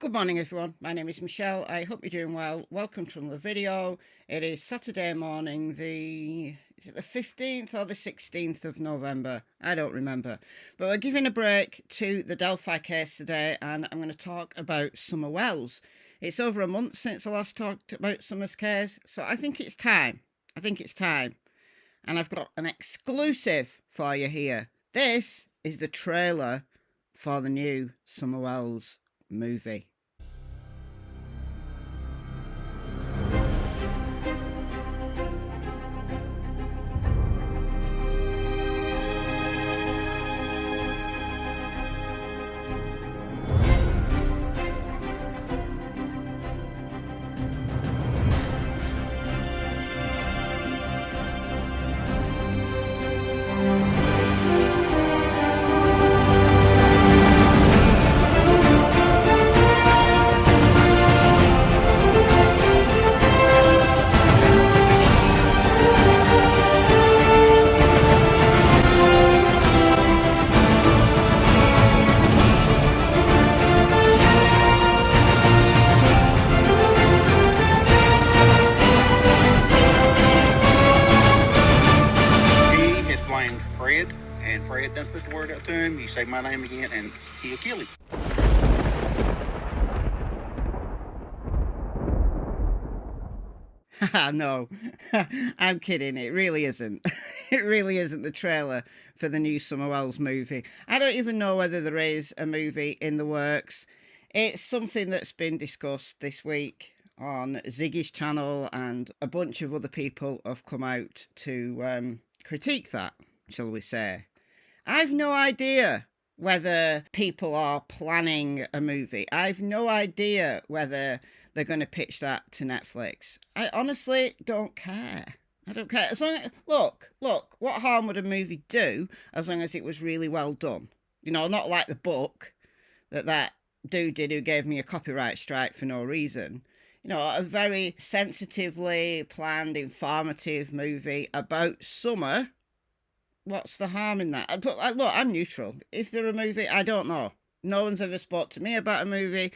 Good morning everyone, my name is Michelle. I hope you're doing well. Welcome to another video. It is Saturday morning, is it the 15th or the 16th of November? I don't remember. But we're giving a break to the Delphi case today, and I'm going to talk about Summer Wells. It's over a month since I last talked about Summer's case, so I think it's time. And I've got an exclusive for you here. This is the trailer for the new Summer Wells movie. Fred, and Fred done put the word out to him. You say my name again, and he'll kill him. No, I'm kidding. It really isn't. It really isn't the trailer for the new Summer Wells movie. I don't even know whether there is a movie in the works. It's something that's been discussed this week on Ziggy's channel, and a bunch of other people have come out to critique that, shall we say. I've no idea whether people are planning a movie. I've no idea whether they're going to pitch that to Netflix. I honestly don't care. I don't care. As long as, look, what harm would a movie do as long as it was really well done? You know, not like the book that dude did who gave me a copyright strike for no reason. You know, a very sensitively planned, informative movie about summer. What's the harm in that? But look, I'm neutral. Is there a movie? I don't know. No one's ever spoke to me about a movie.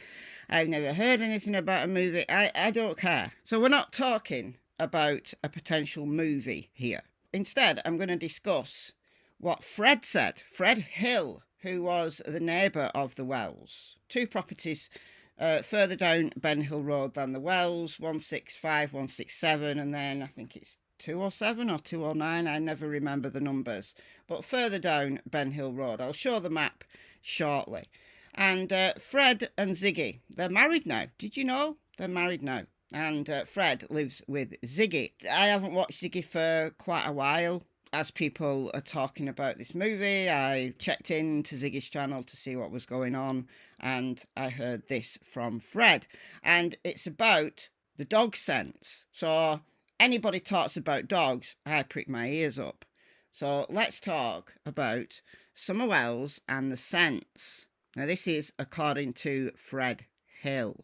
I've never heard anything about a movie. I don't care. So we're not talking about a potential movie here. Instead, I'm going to discuss what Fred said. Fred Hill, who was the neighbour of the Wells. Two properties further down Ben Hill Road than the Wells, 165, 167, and then I think it's 207 or 209, I never remember the numbers, but further down Ben Hill Road. I'll show the map shortly. And Fred and Ziggy, they're married now. Did you know? They're married now. And Fred lives with Ziggy. I haven't watched Ziggy for quite a while. As people are talking about this movie, I checked into Ziggy's channel to see what was going on, and I heard this from Fred. And it's about the dog sense. So anybody talks about dogs, I prick my ears up. So let's talk about Summer Wells and the scents. Now, this is according to Fred Hill.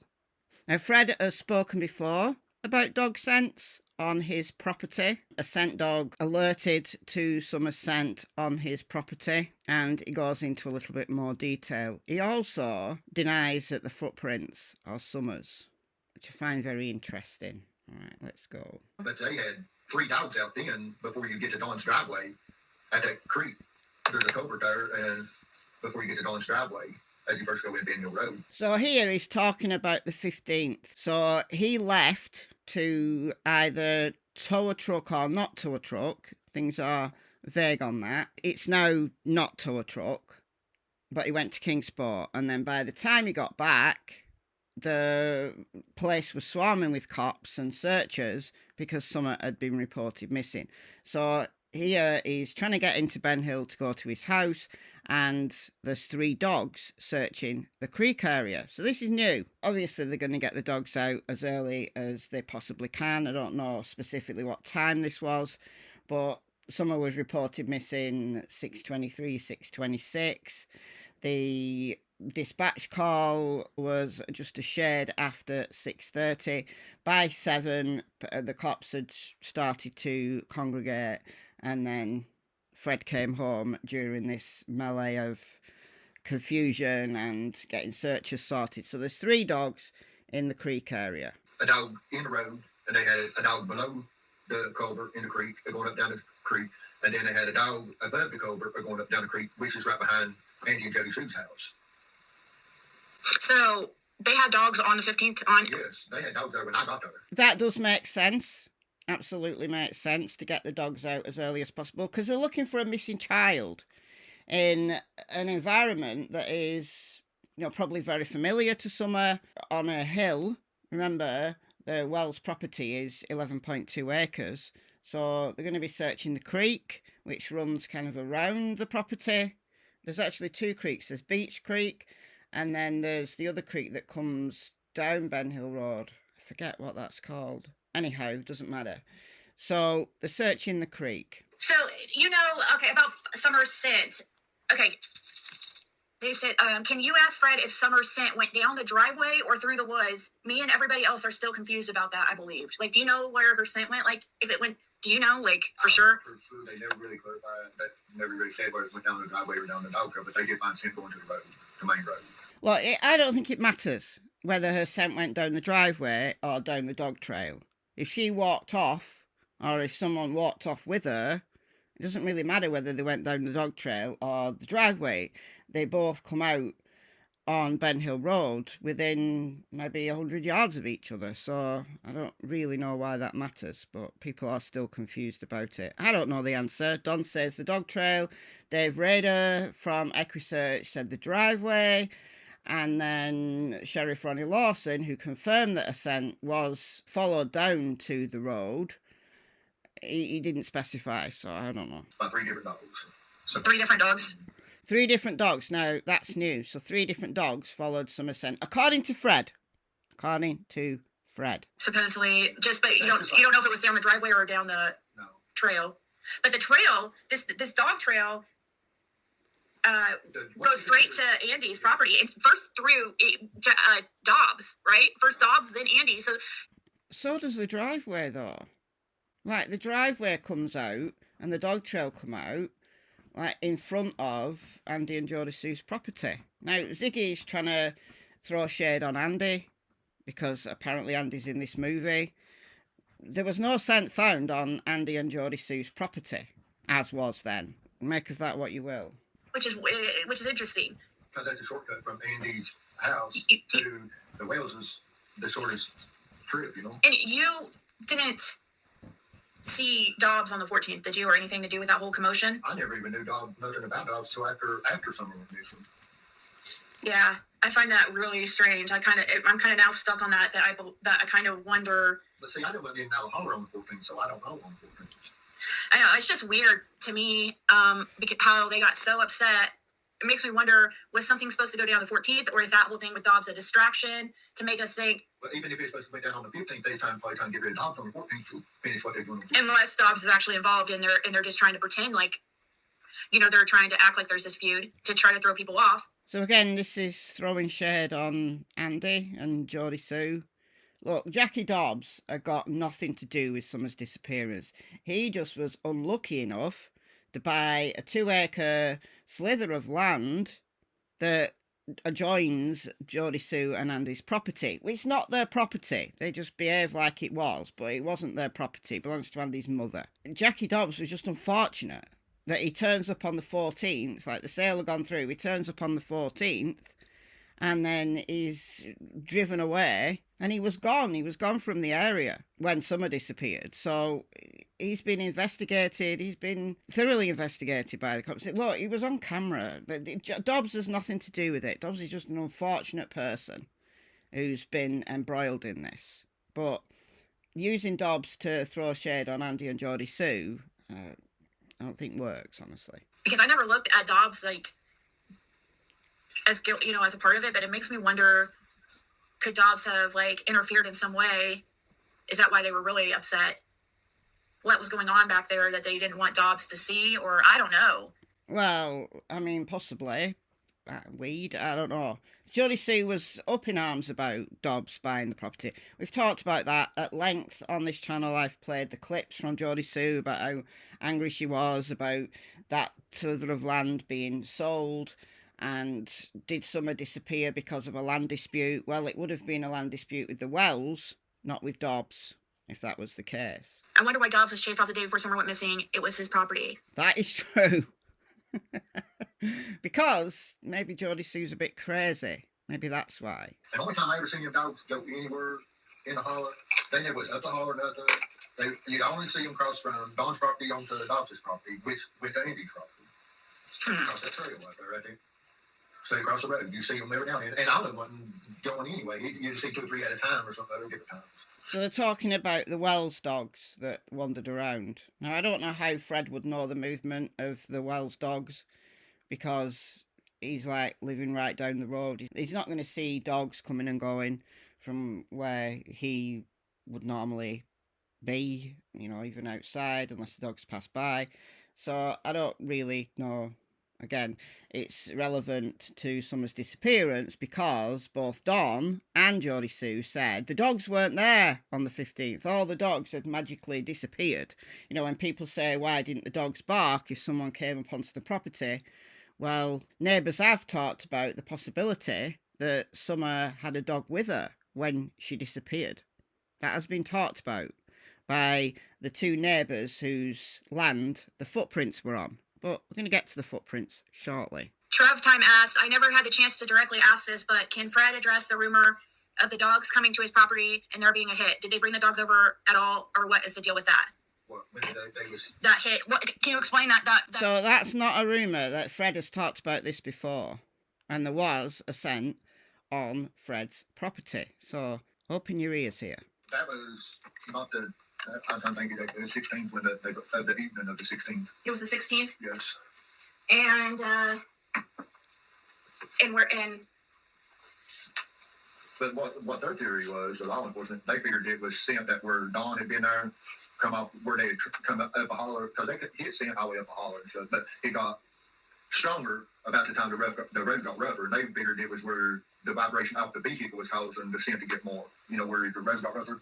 Now, Fred has spoken before about dog scents on his property. A scent dog alerted to Summer's scent on his property, and he goes into a little bit more detail. He also denies that the footprints are Summer's, which I find very interesting. All right, let's go. But they had 3 dogs out then before you get to Dawn's driveway at that creek. There's a culvert there, and before you get to Dawn's driveway, as you first go in Ben Hill Road. So here he's talking about the 15th. So he left to either tow a truck or not tow a truck. Things are vague on that. It's now not tow a truck, but he went to Kingsport, and then by the time he got back, the place was swarming with cops and searchers because Summer had been reported missing. So here he's trying to get into Ben Hill to go to his house, and there's 3 dogs searching the creek area. So this is new. Obviously, they're going to get the dogs out as early as they possibly can. I don't know specifically what time this was, but Summer was reported missing 6:23, 6:26. The dispatch call was just a shade after 6:30. By 7, the cops had started to congregate, and then Fred came home during this melee of confusion and getting searches sorted. So there's 3 dogs in the creek area. A dog in the road, and they had a dog below the culvert in the creek, going up down the creek, and then they had a dog above the culvert going up down the creek, which is right behind Andy and Jody Sue's house. So they had dogs on the 15th on. Yes, they had dogs there when I got there. That does make sense. Absolutely makes sense to get the dogs out as early as possible, because they're looking for a missing child in an environment that is, you know, probably very familiar to Summer, on a hill. Remember, the Wells property is 11.2 acres. So they're going to be searching the creek, which runs kind of around the property. There's actually 2 creeks. There's Beach Creek, and then there's the other creek that comes down Ben Hill Road. I forget what that's called. Anyhow, doesn't matter. So they're searching the creek. So, you know, okay, about Summer's scent. Okay. They said, can you ask Fred if Summer's scent went down the driveway or through the woods? Me and everybody else are still confused about that, I believed. Like, do you know where her scent went? Like, if it went, do you know, like, for sure? For sure, they never really clarified. They never really said whether it went down the driveway or down the dog trail, but they did find scent going to the road, the main road. Well, I don't think it matters whether her scent went down the driveway or down the dog trail. If she walked off, or if someone walked off with her, it doesn't really matter whether they went down the dog trail or the driveway. They both come out on Ben Hill Road within maybe 100 yards of each other. So I don't really know why that matters, but people are still confused about it. I don't know the answer. Don says the dog trail. Dave Rader from EquiSearch said the driveway. And then Sheriff Ronnie Lawson, who confirmed that a scent was followed down to the road, he didn't specify, so I don't know. About 3 different dogs. So 3 different dogs? 3 different dogs. Now, that's new. So 3 different dogs followed Summer scent, according to Fred. According to Fred. Supposedly, but you don't know if it was down the driveway or down the trail. But the trail, this dog trail, goes straight to Andy's property. And first through Dobbs, right? First Dobbs, then Andy. So does the driveway, though. Like, the driveway comes out and the dog trail come out, like, in front of Andy and Jody Sue's property. Now, Ziggy's trying to throw shade on Andy, because apparently Andy's in this movie. There was no scent found on Andy and Jody Sue's property, as was then. Make of that what you will. Which is interesting. Because that's a shortcut from Andy's house to the Wales' the shortest trip, you know. And you didn't see Dobbs on the 14th, did you, or anything to do with that whole commotion? I never even knew nothing about dogs until after Summer went missing. Yeah, I find that really strange. I'm kind of now stuck on that I kind of wonder. But see, I didn't live in Alabama on the 14th, so I don't know on the 14th. I know, it's just weird to me, because how they got so upset. It makes me wonder, was something supposed to go down the 14th, or is that whole thing with Dobbs a distraction to make us think? Well, probably even if it's supposed to be down on the 15th, they're probably trying to get rid of dogs on the 14th to finish what they're doing. Unless Dobbs is actually involved and they're just trying to pretend like, you know, they're trying to act like there's this feud to try to throw people off. So again, this is throwing shade on Andy and Jody Sue. Look, Jackie Dobbs got nothing to do with Summer's disappearance. He just was unlucky enough to buy a 2-acre slither of land that adjoins Jody Sue and Andy's property. It's not their property. They just behave like it was, but it wasn't their property. It belongs to Andy's mother. Jackie Dobbs was just unfortunate that he turns up on the 14th, like the sale had gone through, he turns up on the 14th, and then he's driven away, and he was gone. He was gone from the area when Summer disappeared. So he's been investigated. He's been thoroughly investigated by the cops. Look, he was on camera. Dobbs has nothing to do with it. Dobbs is just an unfortunate person who's been embroiled in this. But using Dobbs to throw shade on Andy and Jody Sue, I don't think works, honestly. Because I never looked at Dobbs like as guilt, you know, as a part of it, but it makes me wonder, could Dobbs have like interfered in some way? Is that why they were really upset? What was going on back there that they didn't want Dobbs to see? Or I don't know. Well, I mean, possibly. Weed, I don't know. Jody Sue was up in arms about Dobbs buying the property. We've talked about that at length on this channel. I've played the clips from Jody Sue about how angry she was about that slither of land being sold. And did Summer disappear because of a land dispute? Well, it would have been a land dispute with the Wells, not with Dobbs, if that was the case. I wonder why Dobbs was chased off the day before Summer went missing. It was his property. That is true. Because maybe Jodie Sue's a bit crazy. Maybe that's why. The only time I ever seen your dogs go anywhere in the holler, they never was up the holler, nothing. You'd only see them cross from Don's property onto the Dobbs' property, which with the Andy's property. Across that trail right there, right there. So across the road, you see them every now and then. And all of them wasn't going anyway. You see 2 or 3 at a time or something at different times. So they're talking about the Wells dogs that wandered around. Now, I don't know how Fred would know the movement of the Wells dogs because he's like living right down the road. He's not going to see dogs coming and going from where he would normally be, you know, even outside, unless the dogs pass by. So I don't really know. Again, it's relevant to Summer's disappearance because both Dawn and Jodie Sue said the dogs weren't there on the 15th. All the dogs had magically disappeared. You know, when people say, why didn't the dogs bark if someone came up onto the property? Well, neighbours have talked about the possibility that Summer had a dog with her when she disappeared. That has been talked about by the 2 neighbours whose land the footprints were on. But we're going to get to the footprints shortly. Trev Time asked, I never had the chance to directly ask this, but can Fred address the rumor of the dogs coming to his property and there being a hit? Did they bring the dogs over at all, or what is the deal with that? What, when they was... That hit. What can you explain that? So that's not a rumour. That Fred has talked about this before. And there was a scent on Fred's property. So open your ears here. That was not the... I think it was the 16th, when the evening of the 16th. It was the 16th? Yes. And But what their theory was, the law enforcement, they figured it was scent that where Dawn had been there, come up where they had come up a holler, because he had scent all the way up a holler and stuff, but it got stronger about the time the road got rougher, and they figured it was where the vibration off the vehicle was causing the scent to get more, you know, where the road got rougher.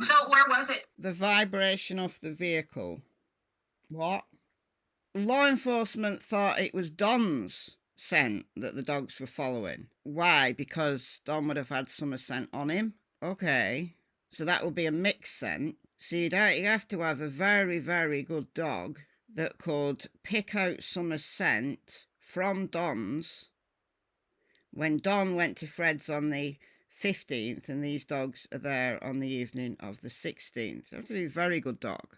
so where was it? The vibration of the vehicle. What? Law enforcement thought it was Don's scent that the dogs were following. Why? Because Don would have had Summer scent on him? Okay. So that would be a mixed scent. So you'd have to have a very, very good dog that could pick out Summer's scent from Don's when Don went to Fred's on the 15th and these dogs are there on the evening of the 16th. You have to be a very good dog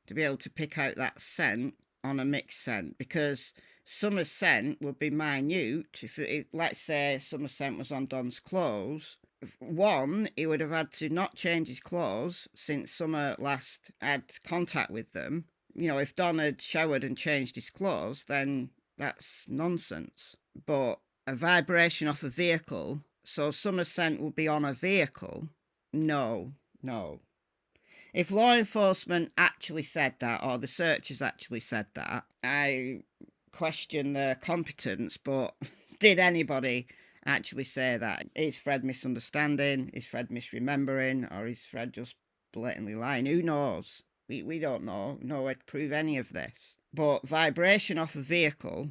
to be able to pick out that scent on a mixed scent, because Summer's scent would be minute. If let's say Summer's scent was on Don's clothes, one, he would have had to not change his clothes since Summer last had contact with them. You know, if Don had showered and changed his clothes, then that's nonsense. But a vibration off a vehicle, so Summer's scent would be on a vehicle? No. If law enforcement actually said that, or the searchers actually said that, I question their competence, but did anybody actually say that? Is Fred misunderstanding? Is Fred misremembering? Or is Fred just blatantly lying? Who knows? We don't know. No way to prove any of this. But vibration off a vehicle,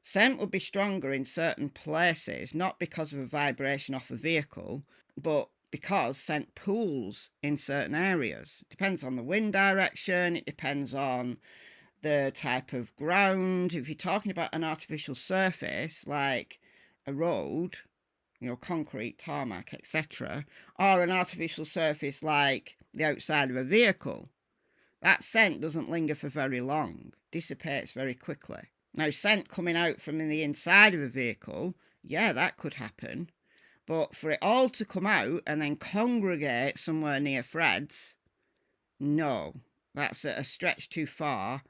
scent would be stronger in certain places, not because of a vibration off a vehicle, but because scent pools in certain areas. It depends on the wind direction, it depends on the type of ground. If you're talking about an artificial surface, like a road, you know, concrete, tarmac, etc., or an artificial surface like the outside of a vehicle, that scent doesn't linger for very long, dissipates very quickly. Now, scent coming out from the inside of a vehicle, yeah, that could happen. But for it all to come out and then congregate somewhere near Fred's, no. That's a stretch too far,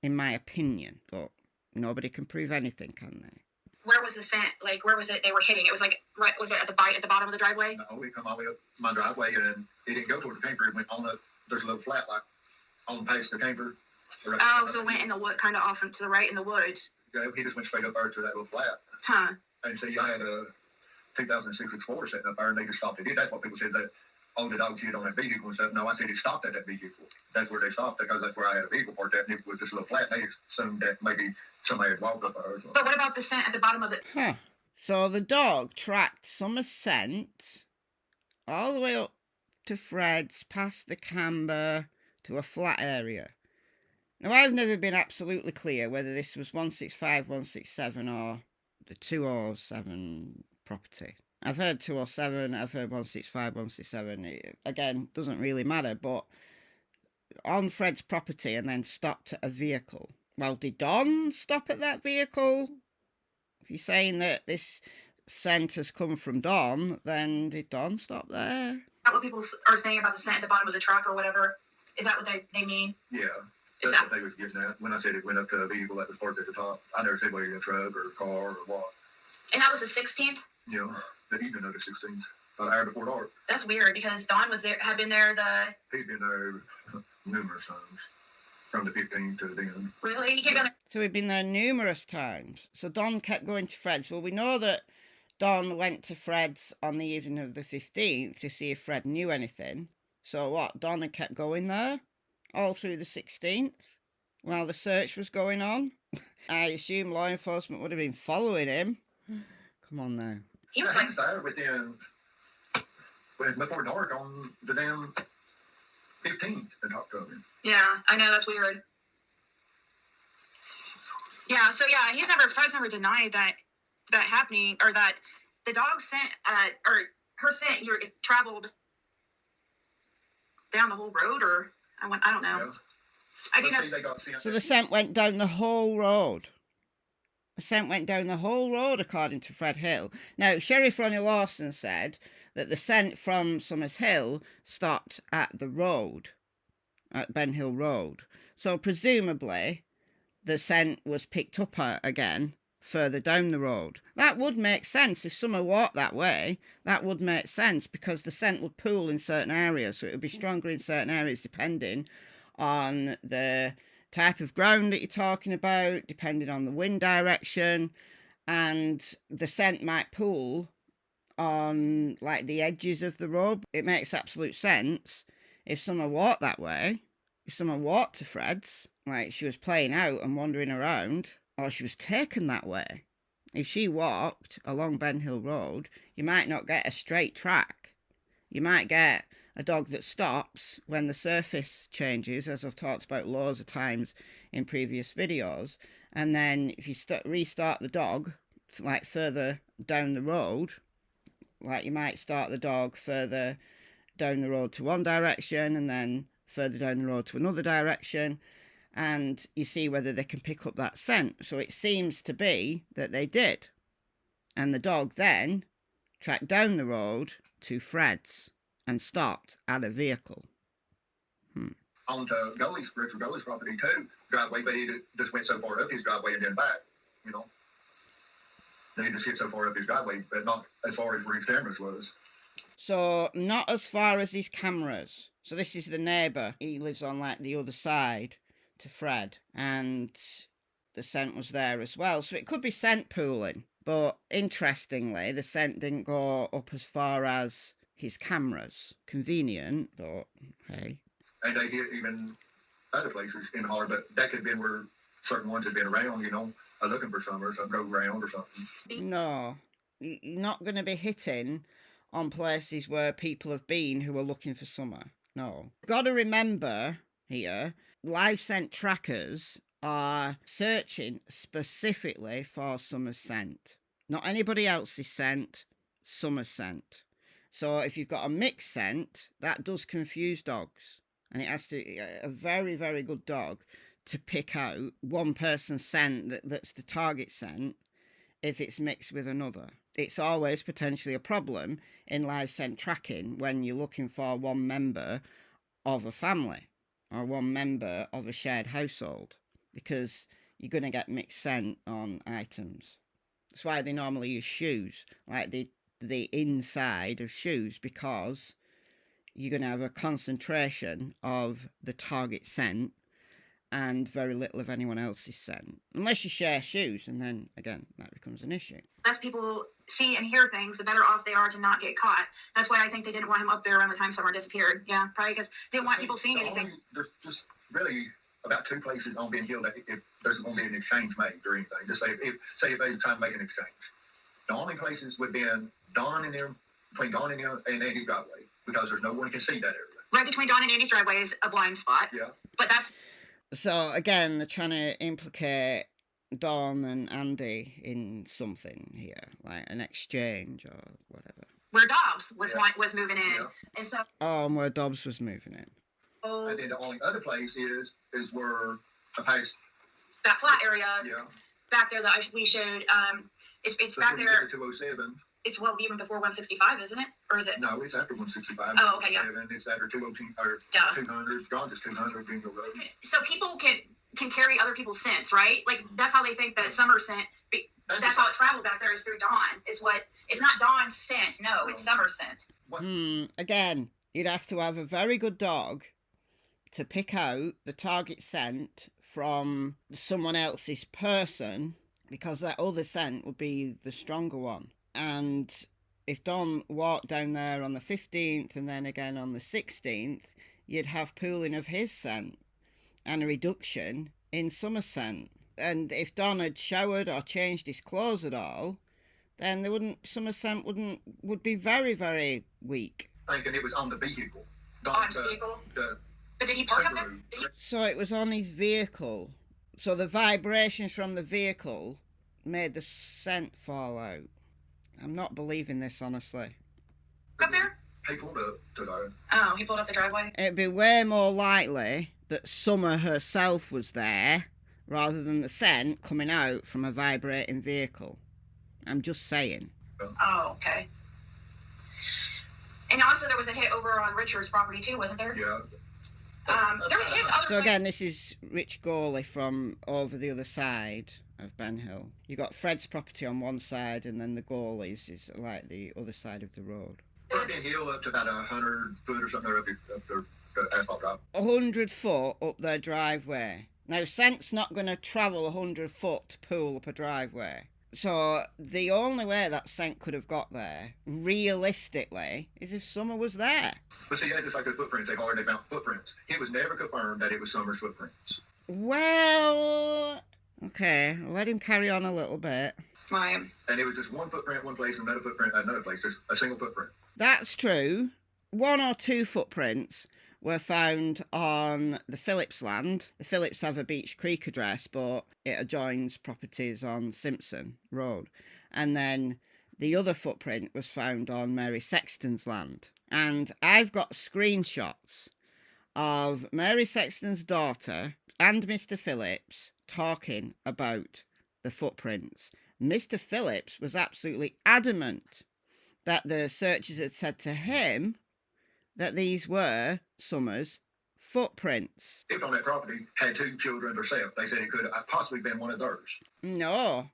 in my opinion. But nobody can prove anything, can they? Where was the scent? Like, where was it they were hitting? It was like, right, was it at the bottom of the driveway? No, it come all the way up my driveway, and it didn't go toward the camper. It went on there's a little flat, like, on past the camper. Right. Oh, so it went in the wood, kind of off and to the right in the woods. Yeah, he just went straight up there to that little flat. Huh. And see, I had a 2006 Explorer sitting up there, and they just stopped it. That's what people said, that oh, the dog shit on that vehicle and stuff. No, I said it stopped at that vehicle. That's where they stopped because that's where I had a vehicle parked at, and it was just a little flat. They assumed that maybe somebody had walked up there or something. But what about the scent at the bottom of it? Huh. So the dog tracked Summer's scent all the way up to Fred's, past the camber, to a flat area. Now, I've never been absolutely clear whether this was 165, 167 or the 207 property. I've heard 207, I've heard 165, 167. It, again, doesn't really matter, but on Fred's property and then stopped at a vehicle. Well, did Don stop at that vehicle? If you're saying that this scent has come from Don, then did Don stop there? Is that what people are saying about the scent at the bottom of the truck or whatever? Is that what they mean? Yeah. Is That's that what they was getting at. When I said it went up to a vehicle that was parked at the top, I never said whether it was a truck or a car or what. and that was the 16th? You know, the evening of the 16th, about an hour before dark. That's weird because Dawn was there, had been there He'd been there numerous times, from the 15th to then. really? He came down there. So we've been there numerous times. So Don kept going to Fred's. Well, we know that Don went to Fred's on the evening of the 15th to see if Fred knew anything. So what? Don had kept going there all through the 16th while the search was going on. I assume law enforcement would have been following him. Come on now. He was Yeah, like, was there before dark on the damn 15th and talked to him. yeah, I know, that's weird. Yeah, so yeah, Fred's never denied that happening, or that the dog scent, or her scent, traveled down the whole road, or I don't know. Yeah. I do But know. see, they got sent. So the scent went down the whole road. The scent went down the whole road, according to Fred Hill. Now, Sheriff Ronnie Lawson said that the scent from Summers Hill stopped at the road, at Ben Hill Road. So presumably, the scent was picked up again further down the road. That would make sense. If Summer walked that way, that would make sense because the scent would pool in certain areas. So it would be stronger in certain areas depending on the type of ground that you're talking about, depending on the wind direction, and the scent might pool on like the edges of the road. It makes absolute sense if someone walked that way, if someone walked to Fred's, like she was playing out and wandering around, or she was taken that way. If she walked along Ben Hill Road, you might not get a straight track. You might get a dog that stops when the surface changes, as I've talked about loads of times in previous videos. And then if you restart the dog, like further down the road, like you might start the dog further down the road to one direction and then further down the road to another direction, and you see whether they can pick up that scent. So it seems to be that they did. And the dog then tracked down the road to Fred's and stopped at a vehicle. On to Richard Gully's property too, driveway, but he just went so far up his driveway and then back, you know. He just hit so far up his driveway, but not as far as where his cameras was. So not as far as his cameras. So this is the neighbour. He lives on like the other side to Fred, and the scent was there as well. So it could be scent pooling, but interestingly, the scent didn't go up as far as his cameras. Convenient, but hey. And they hit even other places in Holler, but that could have been where certain ones had been around, you know, looking for some or some drove around or something. No, you're not going to be hitting on places where people have been who are looking for Summer. No. Got to remember here, live scent trackers are searching specifically for Summer's scent. Not anybody else's scent, Summer's scent. So if you've got a mixed scent, that does confuse dogs. And it has to a very, very good dog to pick out one person's scent that's the target scent if it's mixed with another. It's always potentially a problem in live scent tracking when you're looking for one member of a family or one member of a shared household, because you're going to get mixed scent on items. That's why they normally use shoes, like the inside of shoes, because you're going to have a concentration of the target scent and very little of anyone else's scent. Unless you share shoes, and then, again, that becomes an issue. That's people see and hear things, the better off they are to not get caught. That's why I think they didn't want him up there around the time Summer disappeared. Yeah, probably because they didn't want people seeing anything. There's just really about 2 places on Ben Hill that if there's going to be an exchange made or anything. Just say if they're trying to make an exchange. The only places would be Don and them, between Don and him and Andy's driveway, because there's no one can see that area. Right between Don and Andy's driveway is a blind spot. Yeah. But that's... So again, they're trying to implicate Don and Andy in something here, like an exchange or whatever. Where Dobbs was moving in. Yeah. And so... Oh, and where Dobbs was moving in. Oh, And then the only other place is where a place. that flat area Yeah. back there that we showed, it's So back when you there. get to 207. It's even before 165, isn't it? Or is it? No, it's after 165. Oh, okay, yeah. 207, it's after 202 or Duh. 200. John's is 200 being the road. So people can carry other people's scents, right? Like that's how they think that Summer scent. That's how it traveled back there is through Dawn. It's not Dawn's scent. No, it's Summer's scent. Again, you'd have to have a very good dog to pick out the target scent from someone else's person, because that other scent would be the stronger one. And if Don walked down there on the 15th and then again on the 16th, you'd have pooling of his scent and a reduction in Summer's scent. And if Don had showered or changed his clothes at all, then Summer's scent would be very, very weak. Thinking it was on the vehicle. On his vehicle? But did he park up there? So it was on his vehicle. So the vibrations from the vehicle made the scent fall out. I'm not believing this, honestly. Up there? He pulled up to the... Oh, he pulled up the driveway? It'd be way more likely that Summer herself was there rather than the scent coming out from a vibrating vehicle. I'm just saying. Oh, okay. And also there was a hit over on Richard's property too, wasn't there? Yeah. There was hits other So again, this is Rich Gourley from over the other side of Ben Hill. You got Fred's property on one side, and then the Gourleys is like the other side of the road. Ben Hill up to about 100 foot or something up the asphalt drop. 100 foot up their driveway. Now, scent's not going to travel 100 foot to pull up a driveway. So the only way that scent could have got there, realistically, is if Summer was there. But see, that's just like the footprints. They found footprints. It was never confirmed that it was Summer's footprints. Well, okay, let him carry on a little bit. Right. And it was just one footprint one place, another footprint another place, just a single footprint. That's true. 1 or 2 footprints were found on the Phillips land. The Phillips have a Beach Creek address, but it adjoins properties on Simpson Road. And then the other footprint was found on Mary Sexton's land. And I've got screenshots of Mary Sexton's daughter and Mr. Phillips talking about the footprints. Mr. Phillips was absolutely adamant that the searchers had said to him that these were Summer's footprints. People on that property had 2 children themselves. They said it could have possibly been one of theirs. No,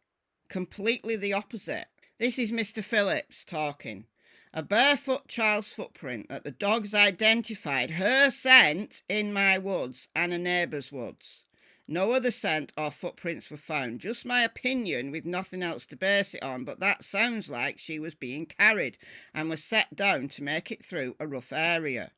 completely the opposite. This is Mr. Phillips talking. A barefoot child's footprint that the dogs identified her scent in my woods and a neighbour's woods. No other scent or footprints were found. Just my opinion with nothing else to base it on, but that sounds like she was being carried and was set down to make it through a rough area.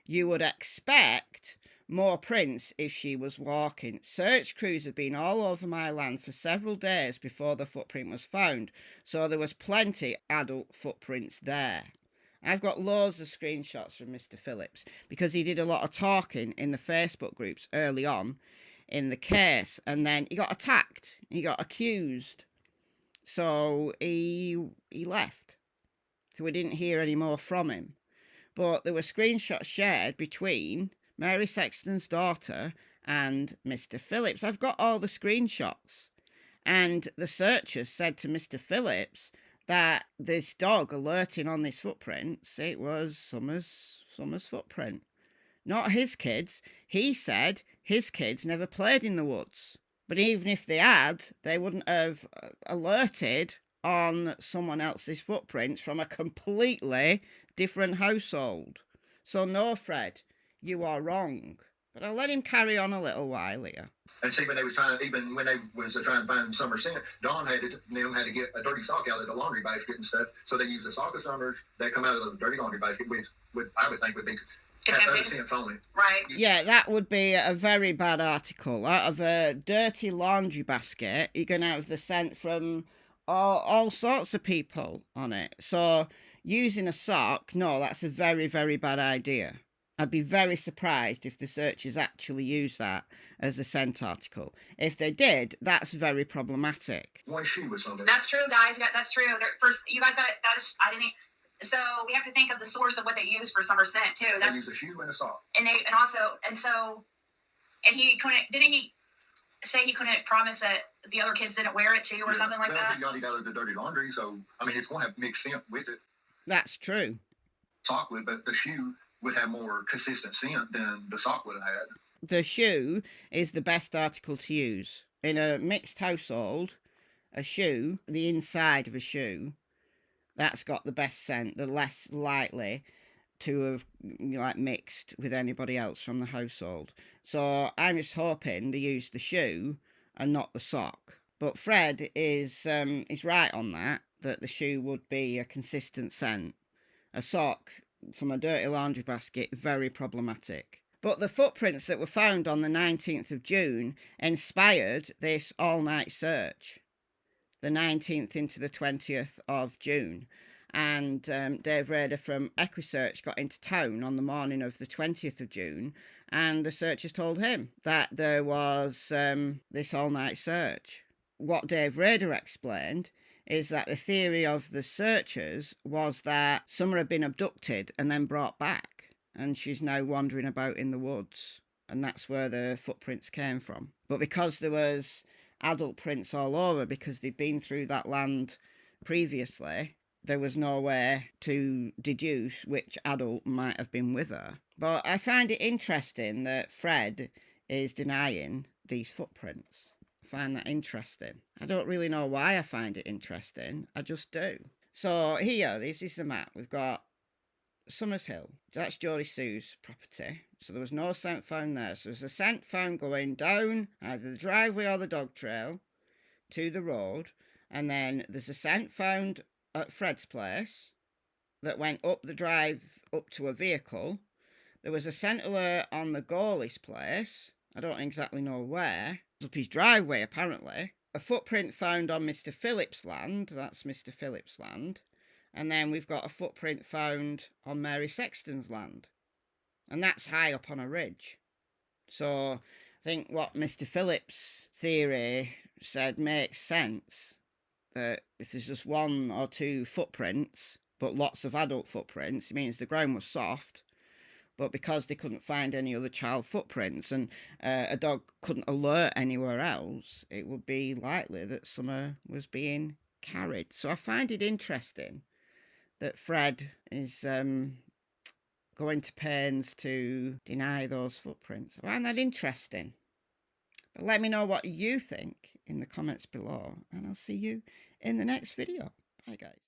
You would expect more prints if she was walking. Search crews have been all over my land for several days before the footprint was found, so there was plenty adult footprints there. I've got loads of screenshots from Mr. Phillips because he did a lot of talking in the Facebook groups early on in the case, and then he got attacked, he got accused, so he left, so we didn't hear any more from him. But there were screenshots shared between Mary Sexton's daughter and Mr. Phillips. I've got all the screenshots, and the searchers said to Mr. Phillips that this dog alerting on these footprints, it was Summer's footprint. Not his kids. He said his kids never played in the woods. But even if they had, they wouldn't have alerted on someone else's footprints from a completely different household. So no, Fred, you are wrong. But I'll let him carry on a little while here. And see, when they was trying, even when they was trying to find Summer scent, Dawn had to get a dirty sock out of the laundry basket and stuff. So they use the sock of Summers that come out of the dirty laundry basket, which I would think would be have other scents on it. Right. Yeah, that would be a very bad article. Out of a dirty laundry basket, you're going to have the scent from all sorts of people on it. So using a sock, no, that's a very, very bad idea. I'd be very surprised if the searchers actually use that as a scent article. If they did, that's very problematic. One shoe was something. That's true, guys. That's true. First, you guys got it. That is, I didn't. So we have to think of the source of what they use for summer scent too. They use a shoe and a sock. And he couldn't. Didn't he say he couldn't promise that the other kids didn't wear it too, or something like that? He got it out of the dirty laundry, so I mean, it's going to have mixed scent with it. That's true. Sock would, but the shoe would have more consistent scent than the sock would have had. The shoe is the best article to use. In a mixed household, a shoe, the inside of a shoe, that's got the best scent, the less likely to have mixed with anybody else from the household. So I'm just hoping they use the shoe and not the sock. But Fred is right on that the shoe would be a consistent scent. A sock from a dirty laundry basket, very problematic. But the footprints that were found on the 19th of June inspired this all-night search, the 19th into the 20th of June. And Dave Rader from EquiSearch got into town on the morning of the 20th of June, and the searchers told him that there was this all-night search. What Dave Rader explained is that the theory of the searchers was that Summer had been abducted and then brought back, and she's now wandering about in the woods, and that's where the footprints came from. But because there was adult prints all over, because they'd been through that land previously, there was no way to deduce which adult might have been with her. But I find it interesting that Fred is denying these footprints. I find that interesting. I don't really know why I find it interesting. I just do. So here, this is the map. We've got Summers Hill. That's Geordie Sue's property. So there was no scent found there. So there's a scent found going down either the driveway or the dog trail to the road. And then there's a scent found at Fred's place that went up the drive up to a vehicle. There was a scent alert on the Goaly's place. I don't exactly know where. Up his driveway, apparently. A footprint found on Mr. Phillips' land. That's Mr. Phillips' land. And then we've got a footprint found on Mary Sexton's land. And that's high up on a ridge. So I think what Mr. Phillips' theory said makes sense. That if there's just one or two footprints, but lots of adult footprints, it means the ground was soft. But because they couldn't find any other child footprints and a dog couldn't alert anywhere else, it would be likely that Summer was being carried. So I find it interesting that Fred is going to pains to deny those footprints. I find that interesting. But let me know what you think in the comments below, and I'll see you in the next video. Bye, guys.